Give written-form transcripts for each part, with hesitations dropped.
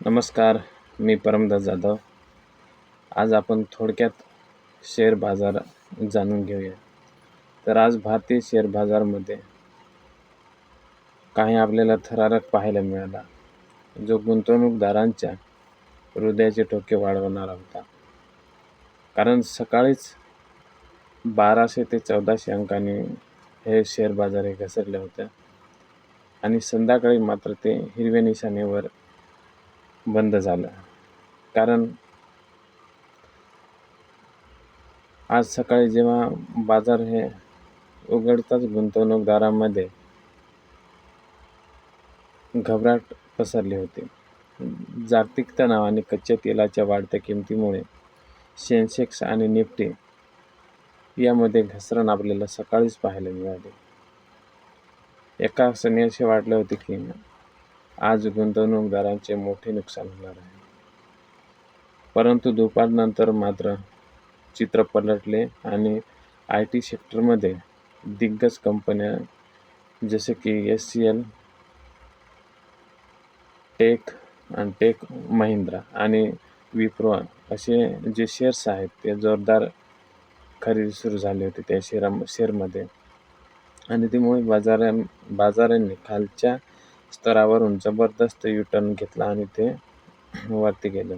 नमस्कार, मी परमदास जाधव. आज आपण थोडक्यात शेअर बाजार जाणून घेऊया. तर आज भारतीय शेअर बाजारामध्ये काही आपल्याला थरारक पाहायला मिळाला, जो गुंतवणूकदारांच्या हृदयाचे ठोके वाढवणारा होता. कारण सकाळीच 1200 ते 1400 अंकांनी हे शेअर बाजार हे घसरले होते आणि संध्याकाळी मात्र ते हिरव्या निशाणेवर बंद झालं. कारण आज सकाळी जेव्हा बाजार हे उघडताच गुंतवणूकदारांमध्ये घबराट पसरली होती. जागतिक तणाव आणि कच्च्या तेलाच्या वाढत्या किमतीमुळे सेन्सेक्स आणि निफ्टी यामध्ये घसरण आपल्याला सकाळीच पाहायला मिळाली. एका क्षणी असे वाटले होते की आज गुंतवणूकदारांचे मोठे नुकसान होणार आहे. परंतु दुपारनंतर मात्र चित्र पलटले आणि IT सेक्टरमध्ये दिग्गज कंपन्या जसे की HCL, टेक महिंद्रा आणि विप्रो असे जे शेअर्स आहेत ते जोरदार खरेदी सुरू झाली होती त्या शेअरमध्ये आणि त्यामुळे बाजारांनी खालच्या स्तरावरून जबरदस्त युटर्न घेतला आणि ते वरती गेले.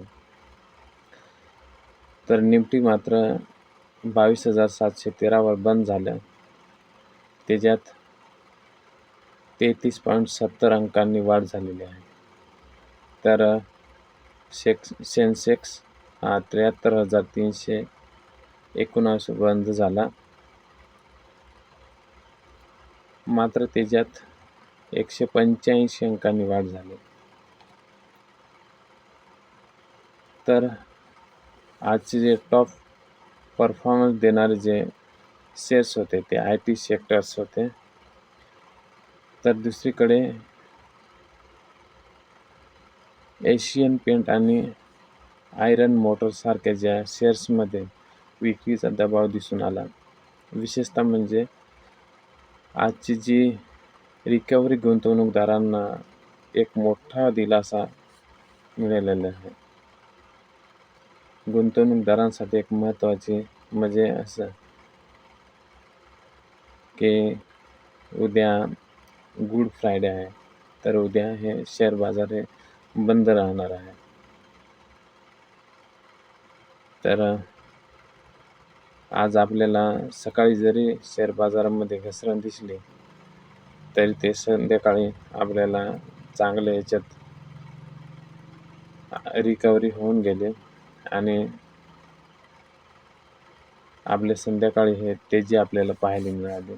तर निफ्टी मात्र 22,713 वर बंद झालं. त्याच्यात 33.70 अंकांनी वाढ झालेली आहे. तर सेन्सेक्स हा 73,319 बंद झाला. मात्र त्याच्यात 185 अंकांनी वाढ झाली. तर आजचे जे टॉप परफॉर्मन्स देणारे जे शेअर्स होते ते IT सेक्टर्स होते. तर दुसरीकडे एशियन पेंट आणि आयरन मोटरसारख्या ज्या शेअर्समध्ये विक्रीचा दबाव दिसून आला. विशेषतः म्हणजे आजची जी रिकव्हरी गुंतवणूकदारांना एक मोठा दिलासा मिळालेला आहे. गुंतवणूकदारांसाठी एक महत्त्वाचे म्हणजे असं की उद्या गुड फ्रायडे आहे. तर उद्या हे शेअर बाजार हे बंद राहणार आहे. तर आज आपल्याला सकाळी जरी शेअर बाजारामध्ये घसरण दिसली तरी ते संध्याकाळी आपल्याला चांगले ह्याच्यात रिकव्हरी होऊन गेले आणि आपले संध्याकाळी हे तेजी आपल्याला पाहायला मिळाली.